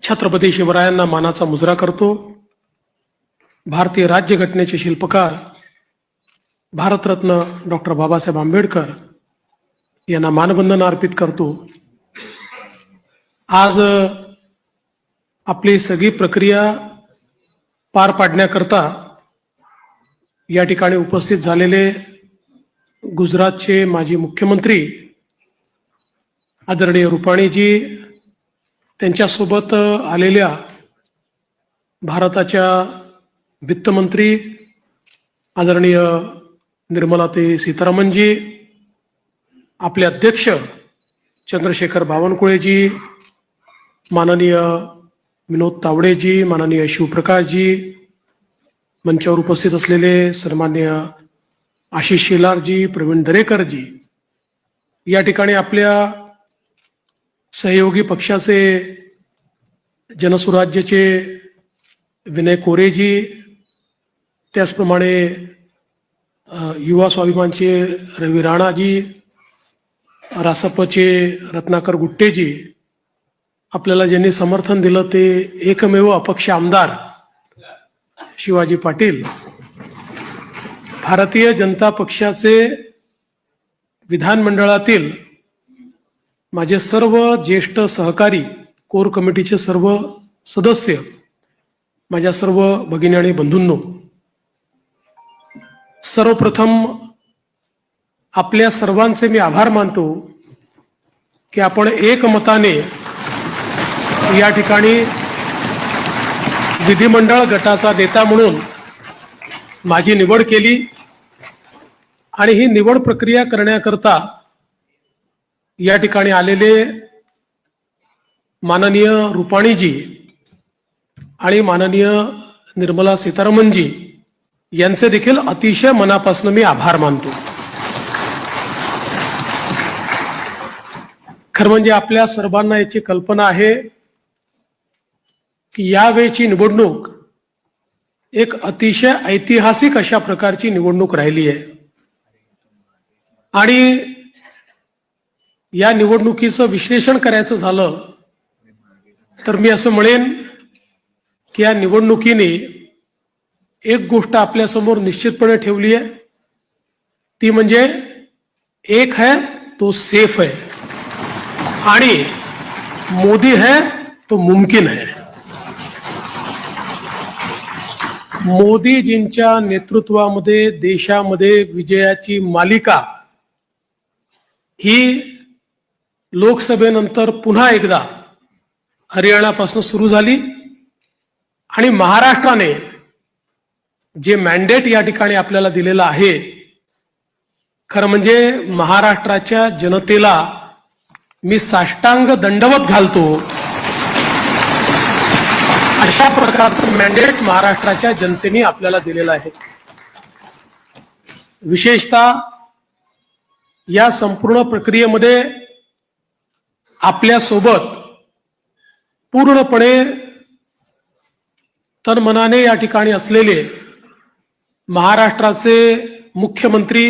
छत्रपती शिवरायांना मानाचा मुजरा करतो। भारतीय राज्यघटनेचे शिल्पकार भारतरत्न डॉक्टर बाबासाहेब आंबेडकर यांना मानवंदना अर्पित करतो। आज आपली सगळी प्रक्रिया पार पाडण्याकरता या ठिकाणी उपस्थित झालेले गुजरातचे माजी मुख्यमंत्री आदरणीय रुपाणीजी, त्यांच्यासोबत आलेल्या भारताच्या वित्तमंत्री आदरणीय निर्मलाताई सीतारामनजी, आपले अध्यक्ष चंद्रशेखर बावनकुळेजी, माननीय विनोद तावडेजी, माननीय शिवप्रकाशजी, मंचावर उपस्थित असलेले सन्माननीय आशिष शेलारजी, प्रवीण दरेकरजी, या ठिकाणी आपल्या सहयोगी पक्षाचे जनसुराज्याचे विनय कोरेजी, त्याचप्रमाणे युवा स्वाभिमानचे रवी राणाजी, रासपचे रत्नाकर गुट्टेजी, आपल्याला ज्यांनी समर्थन दिलं ते एकमेव अपक्ष आमदार शिवाजी पाटील, भारतीय जनता पक्षाचे विधानमंडळातील माझे सर्व ज्येष्ठ सहकारी, कोर कमिटीचे सर्व सदस्य, माझ्या सर्व भगिनी आणि बंधूंनो, सर्वप्रथम आपल्या सर्वांचे मी आभार मानतो की आपण एकमताने या ठिकाणी विधिमंडळ गटाचा नेता म्हणून माझी निवड केली आणि ही निवड प्रक्रिया करण्याकरता या ठिकाणी आलेले माननीय रुपाणीजी आणि माननीय निर्मला सीतारामनजी यांचे देखील अतिशय मनापासून मी आभार मानतो। खरं म्हणजे आपल्या सर्वांना याची कल्पना आहे की यावेळची निवडणूक एक अतिशय ऐतिहासिक अशा प्रकारची निवडणूक राहिली आहे आणि या निवडणुकीचं विश्लेषण करायचं झालं तर मी असं म्हणेन की या निवडणुकीने एक गोष्ट आपल्यासमोर निश्चितपणे ठेवली आहे, ती म्हणजे एक है तो सेफ है आणि मोदी है तो मुमकिन है। मोदीजींच्या नेतृत्वामध्ये देशामध्ये विजयाची मालिका ही लोकसभेनंतर पुन्हा एकदा हरियाणापासून सुरू झाली आणि महाराष्ट्राने जे मॅन्डेट या ठिकाणी आपल्याला दिलेलं आहे, खरं म्हणजे महाराष्ट्राच्या जनतेला मी साष्टांग दंडवत घालतो, अशा प्रकारचं मॅन्डेट महाराष्ट्राच्या जनतेने आपल्याला दिलेलं आहे। विशेषतः या संपूर्ण प्रक्रियेमध्ये आपल्या सोबत पूर्णपणे तनमनाने या ठिकाणी असलेले महाराष्ट्राचे मुख्यमंत्री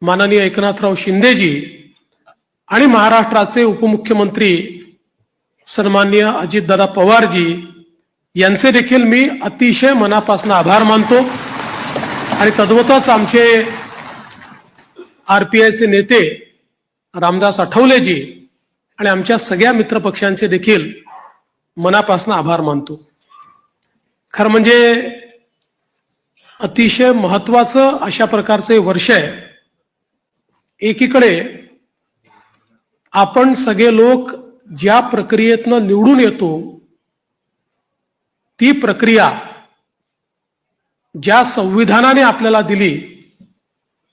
माननीय एकनाथराव शिंदेजी आणि महाराष्ट्राचे उपमुख्यमंत्री सन्माननीय अजितदादा पवारजी यांचे देखील मी अतिशय मनापासून आभार मानतो आणि तद्वतच आमचे आरपीआयचे नेते रामदास आठवलेजी आणि आमच्या सगळ्या मित्रपक्षांचे देखील मनापासून आभार मानतो। खरं म्हणजे अतिशय महत्वाचं अशा प्रकारचे वर्ष आहे। एकीकडे आपण सगळे लोक ज्या प्रक्रियेतनं निवडून येतो ती प्रक्रिया ज्या संविधानाने आपल्याला दिली,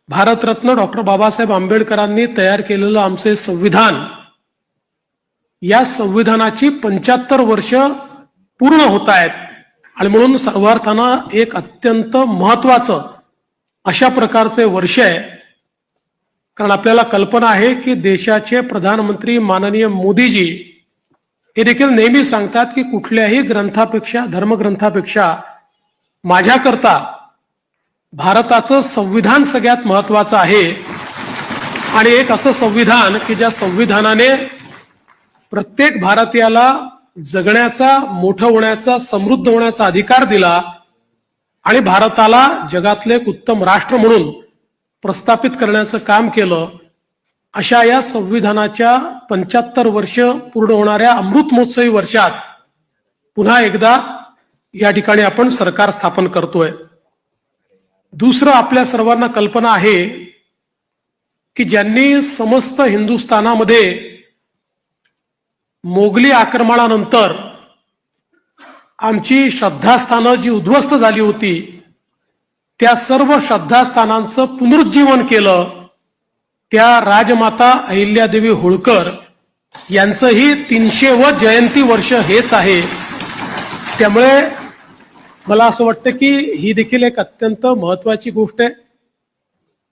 भारतरत्न डॉक्टर बाबासाहेब आंबेडकरांनी तयार केलेलं आमचे संविधान, या संविधानाची 75 वर्ष पूर्ण होत आहेत आणि म्हणून सर्वार्थानं एक अत्यंत महत्वाचं अशा प्रकारचे वर्ष आहे। कारण आपल्याला कल्पना आहे की देशाचे प्रधानमंत्री माननीय मोदीजी हे देखील नेहमी सांगतात की कुठल्याही ग्रंथापेक्षा, धर्मग्रंथापेक्षा माझ्याकरता भारताचं संविधान सगळ्यात महत्वाचं आहे आणि एक असं संविधान की ज्या संविधानाने प्रत्येक भारतीयाला जगण्याचा, मोठं होण्याचा, समृद्ध होण्याचा अधिकार दिला आणि भारताला जगातले एक उत्तम राष्ट्र म्हणून प्रस्थापित करण्याचं काम केलं. अशा या संविधानाच्या 75 वर्ष पूर्ण होणाऱ्या अमृत महोत्सवी वर्षात पुन्हा एकदा या ठिकाणी आपण सरकार स्थापन करतोय. दुसरं, आपल्या सर्वांना कल्पना आहे की ज्यांनी समस्त हिंदुस्थानामध्ये मोगली आक्रमणानंतर आमची श्रद्धास्थानं जी उद्ध्वस्त झाली होती त्या सर्व श्रद्धास्थानांचं पुनरुज्जीवन केलं. त्या राजमाता अहिल्यादेवी होळकर यांचंही 300व जयंती वर्ष हेच आहे. त्यामुळे मला असं वाटतं की ही देखील एक अत्यंत महत्वाची गोष्ट आहे.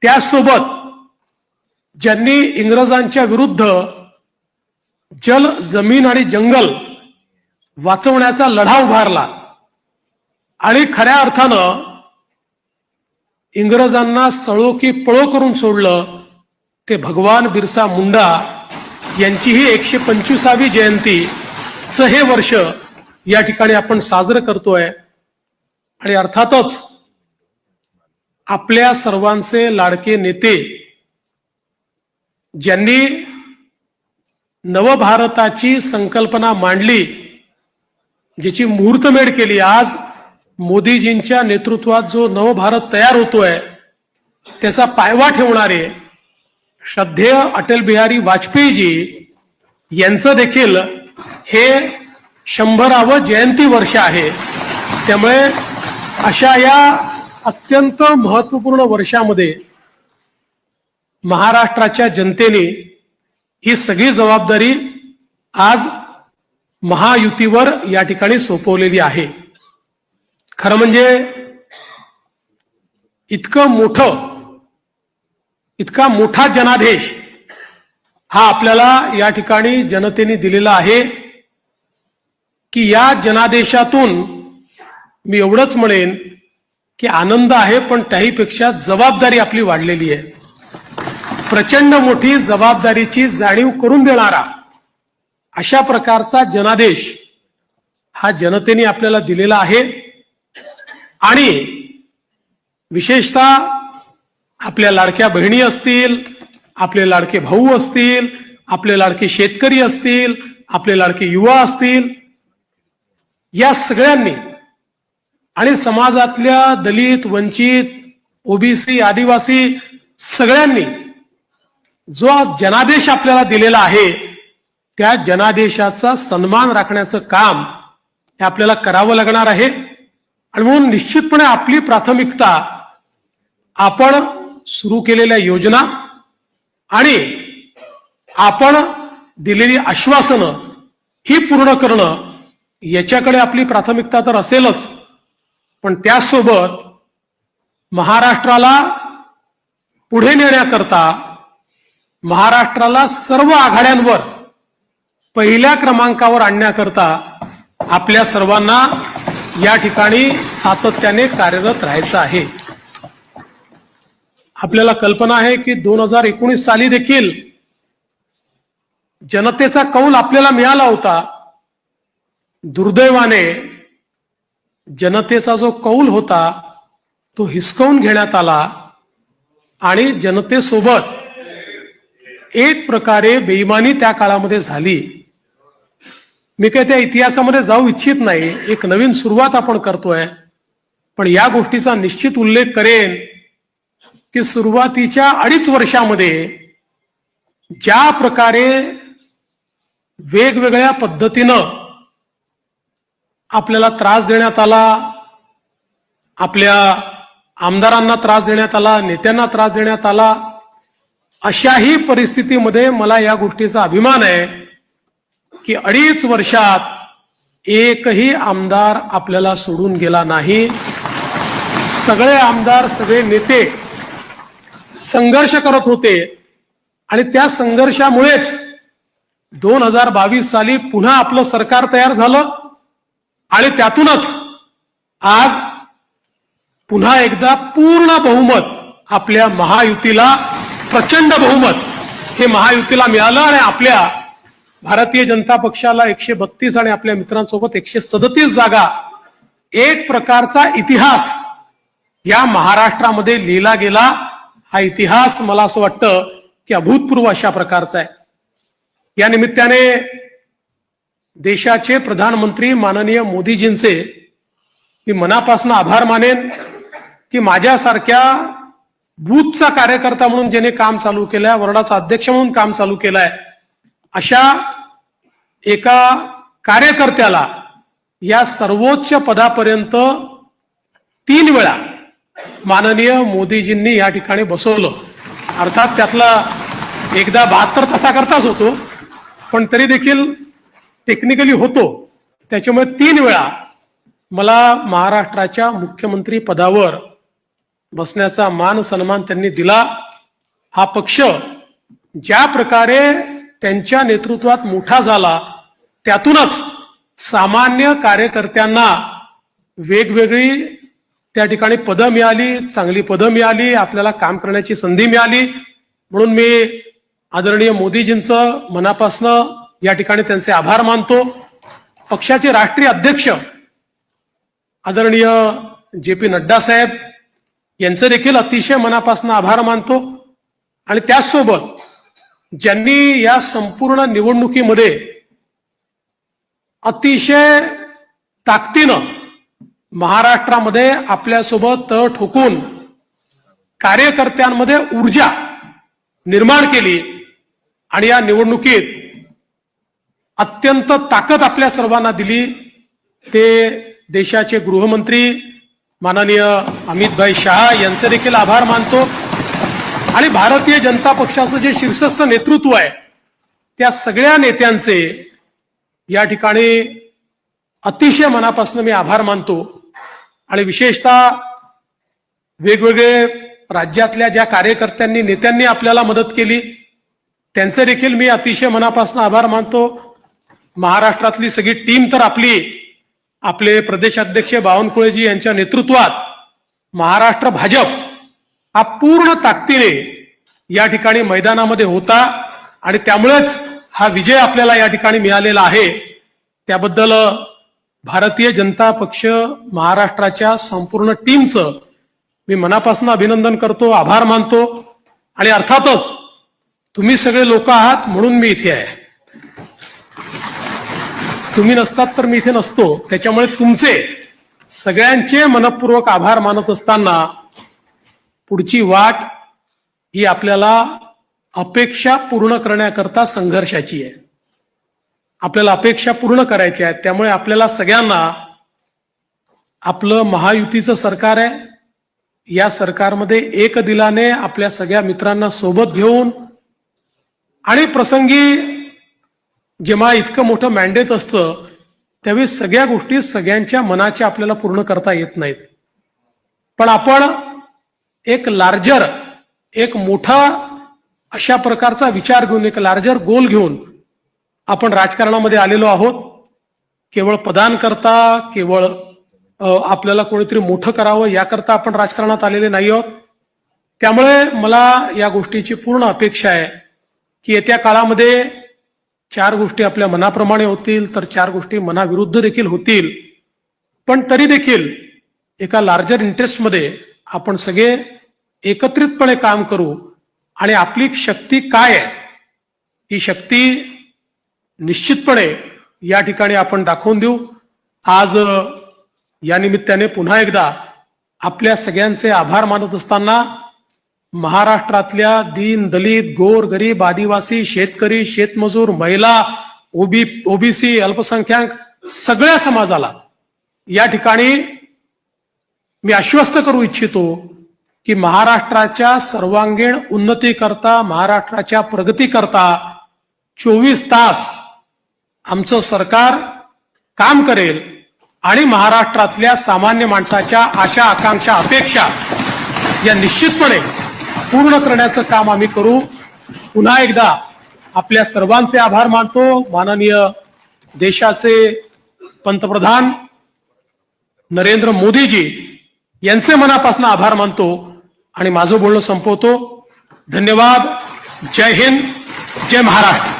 त्याचसोबत ज्यांनी इंग्रजांच्या विरुद्ध जल, जमीन आणि जंगल वाचवण्याचा लढा उभारला आणि खऱ्या अर्थानं इंग्रजांना सळो की पळो करून सोडलं, ते भगवान बिरसा मुंडा यांचीही 125वी जयंतीचं हे वर्ष या ठिकाणी आपण साजरं करतोय. आणि अर्थातच आपल्या सर्वांचे लाडके नेते ज्यांनी नवभारताची संकल्पना मांडली, ज्याची मुहूर्तमेढ केली, आज मोदीजींच्या नेतृत्वात जो नवभारत तयार होतोय त्याचा पायवा ठेवणारे श्रद्धेय अटल बिहारी वाजपेयीजी यांचं देखील हे 100वे जयंती वर्ष आहे. त्यामुळे अशा या अत्यंत महत्वपूर्ण वर्षामध्ये महाराष्ट्राच्या जनतेने ही सगळी जबाबदारी आज महायुतीवर या ठिकाणी सोपवलेली आहे. खरं म्हणजे इतका मोठा जनादेश हा आपल्याला या ठिकाणी जनतेने दिलेला आहे की या जनादेशातून मी एवढंच म्हणेन की आनंद आहे, पण त्याहीपेक्षा जबाबदारी आपली वाढलेली आहे. प्रचंड मोठी जबाबदारीची जाणीव करून देणारा अशा प्रकारचा जनादेश हा जनतेने आपल्याला दिलेला आहे. आणि विशेषतः आपल्या लाडक्या बहिणी असतील, आपले लाडके भाऊ असतील, आपले लाडके शेतकरी असतील, आपले लाडके युवा असतील, या सगळ्यांनी आणि समाजातल्या दलित, वंचित, ओबीसी, आदिवासी सगळ्यांनी जो जनादेश आपल्याला दिलेला आहे त्या जनादेशाचा सन्मान राखण्याचं काम हे आपल्याला करावं लागणार आहे. आणि म्हणून निश्चितपणे आपली प्राथमिकता आपण सुरू केलेल्या योजना आणि आपण दिलेली आश्वासनं ही पूर्ण करणं याच्याकडे आपली प्राथमिकता तर असेलच, पण त्यासोबत महाराष्ट्राला पुढे नेण्याकरता, महाराष्ट्राला सर्व आघाड्यांवर पहिल्या क्रमांकावर आणण्याकरता आपल्या सर्वांना या ठिकाणी सातत्याने कार्यरत राहायचं आहे. आपल्याला कल्पना आहे की 2019 साली देखील जनतेचा कौल आपल्याला मिळाला होता. दुर्दैवाने जनतेचा जो कौल होता तो हिसकावून घेण्यात आला आणि जनतेसोबत एक प्रकारे बेईमानी त्या काळामध्ये झाली. मी काही त्या इतिहासामध्ये जाऊ इच्छित नाही, एक नवीन सुरुवात आपण करतोय, पण या गोष्टीचा निश्चित उल्लेख करेन की सुरुवातीच्या 2.5 वर्षामध्ये ज्या प्रकारे वेगवेगळ्या पद्धतीनं आपल्याला त्रास देण्यात आला, आपल्या आमदारांना त्रास देण्यात आला, नेत्यांना त्रास देण्यात आला, अशाही परिस्थितीमध्ये मला या गोष्टीचा अभिमान आहे की 2.5 वर्षात एकही आमदार आपल्याला सोडून गेला नाही. सगळे आमदार, सगळे नेते संघर्ष करत होते आणि त्या संघर्षामुळेच 2022 साली पुन्हा आपलं सरकार तयार झालं आणि त्यातूनच आज पुन्हा एकदा पूर्ण बहुमत आपल्या महायुतीला, प्रचंड बहुमत हे महायुतीला मिळालं आणि आपल्या भारतीय जनता पक्षाला 132 आणि आपल्या मित्रांसोबत 137 जागा, एक प्रकारचा इतिहास या महाराष्ट्रामध्ये लिहिला गेला. हा इतिहास मला असं वाटतं की अभूतपूर्व अशा प्रकारचा आहे. या निमित्ताने देशाचे प्रधानमंत्री माननीय मोदीजींचे मी मनापासून आभार मानेन की माझ्यासारख्या बूथचा कार्यकर्ता म्हणून ज्याने काम चालू केलंय, वॉर्डाचा अध्यक्ष म्हणून काम चालू केलंय, अशा एका कार्यकर्त्याला या सर्वोच्च पदापर्यंत 3 वेळा माननीय मोदीजींनी या ठिकाणी बसवलं. अर्थात त्यातला एकदा 72 तासाकरताच होतो, पण तरी देखील टेक्निकली होतो. त्याच्यामुळे 3 वेळा मला महाराष्ट्राच्या मुख्यमंत्री पदावर बसण्याचा मान सन्मान त्यांनी दिला. हा पक्ष ज्या प्रकारे त्यांच्या नेतृत्वात मोठा झाला, त्यातूनच सामान्य कार्यकर्त्यांना वेगवेगळी त्या ठिकाणी पदं मिळाली, चांगली पदं मिळाली, आपल्याला काम करण्याची संधी मिळाली. म्हणून मी आदरणीय मोदीजींचं मनापासून या ठिकाणी त्यांचे आभार मानतो. पक्षाचे राष्ट्रीय अध्यक्ष आदरणीय जे.पी. नड्डा साहेब यांचं देखील अतिशय मनापासून आभार मानतो. आणि त्याचसोबत ज्यांनी या संपूर्ण निवडणुकीमध्ये अतिशय ताकदीनं महाराष्ट्रामध्ये आपल्यासोबत तळ ठोकून कार्यकर्त्यांमध्ये ऊर्जा निर्माण केली आणि या निवडणुकीत अत्यंत ताकद आपल्या सर्वांना दिली, ते देशाचे गृहमंत्री माननीय अमितभाई शहा यांचे देखील आभार मानतो. आणि भारतीय जनता पक्षाचं जे शीर्षस्थ नेतृत्व आहे, त्या सगळ्या नेत्यांचे या ठिकाणी अतिशय मनापासून मी आभार मानतो. आणि विशेषतः वेगवेगळे राज्यातल्या ज्या कार्यकर्त्यांनी, नेत्यांनी आपल्याला मदत केली, त्यांचे देखील मी अतिशय मनापासून आभार मानतो. महाराष्ट्रातली सगळी टीम तर आपले प्रदेशाध्यक्ष बावनकुळेजी यांच्या नेतृत्वात महाराष्ट्र भाजप हा पूर्ण ताकदीने या ठिकाणी मैदानामध्ये होता आणि त्यामुळेच हा विजय आपल्याला या ठिकाणी मिळालेला आहे. त्याबद्दल भारतीय जनता पक्ष महाराष्ट्राच्या संपूर्ण टीमचं मी मनापासून अभिनंदन करतो, आभार मानतो. आणि अर्थातच तुम्ही सगळे लोक आहात म्हणून मी इथे आहे. तुम्ही नसतात तर मी इथे नसतो. त्याच्यामुळे तुमचे सगळ्यांचे मनपूर्वक आभार मानत असताना पुढची वाट ही आपल्याला अपेक्षा पूर्ण करण्याकरता संघर्षाची आहे. आपल्याला अपेक्षा पूर्ण करायच्या आहेत. त्यामुळे आपल्याला सगळ्यांना आपलं महायुतीचं सरकार आहे, या सरकारमध्ये एक दिलाने आपल्या सगळ्या मित्रांना सोबत घेऊन आणि प्रसंगी जेव्हा इतकं मोठं मॅन्डेट असतं त्यावेळी सगळ्या गोष्टी सगळ्यांच्या मनाच्या आपल्याला पूर्ण करता येत नाहीत. पण आपण एक लार्जर, एक मोठा अशा प्रकारचा विचार घेऊन, एक लार्जर गोल घेऊन आपण राजकारणामध्ये आलेलो आहोत. केवळ पदांकरता, केवळ आपल्याला कोणीतरी मोठं करावं याकरता आपण राजकारणात आलेले नाही आहोत. त्यामुळे मला या गोष्टीची पूर्ण अपेक्षा आहे की येत्या काळामध्ये 4 गोष्टी आपल्या मनाप्रमाणे होतील, तर 4 गोष्टी मनाविरुद्ध देखील होतील. पण तरी देखील एका लार्जर इंटरेस्टमध्ये आपण सगळे एकत्रितपणे काम करू आणि आपली शक्ती काय आहे ही शक्ती निश्चितपणे या ठिकाणी आपण दाखवून देऊ. आज या निमित्ताने पुन्हा एकदा आपल्या सगळ्यांचे आभार मानत असताना महाराष्ट्रातल्या दीन, दलित, गोर, गरीब, आदिवासी, शेतकरी, शेतमजूर, महिला, ओबीसी, अल्पसंख्याक सगळ्या समाजाला या ठिकाणी मी आश्वस्त करू इच्छितो की महाराष्ट्राच्या सर्वांगीण उन्नतीकरता, महाराष्ट्राच्या प्रगतीकरता 24 तास आमचं सरकार काम करेल आणि महाराष्ट्रातल्या सामान्य माणसाच्या आशा, आकांक्षा, अपेक्षा या निश्चितपणे पूर्ण करण्याचं काम आम्ही करू. पुन्हा एकदा आपल्या सर्वांचे आभार मानतो. माननीय देशाचे पंतप्रधान नरेंद्र मोदीजी यांचे मनापासून आभार मानतो आणि माझं बोलणं संपवतो. धन्यवाद. जय हिंद, जय महाराष्ट्र.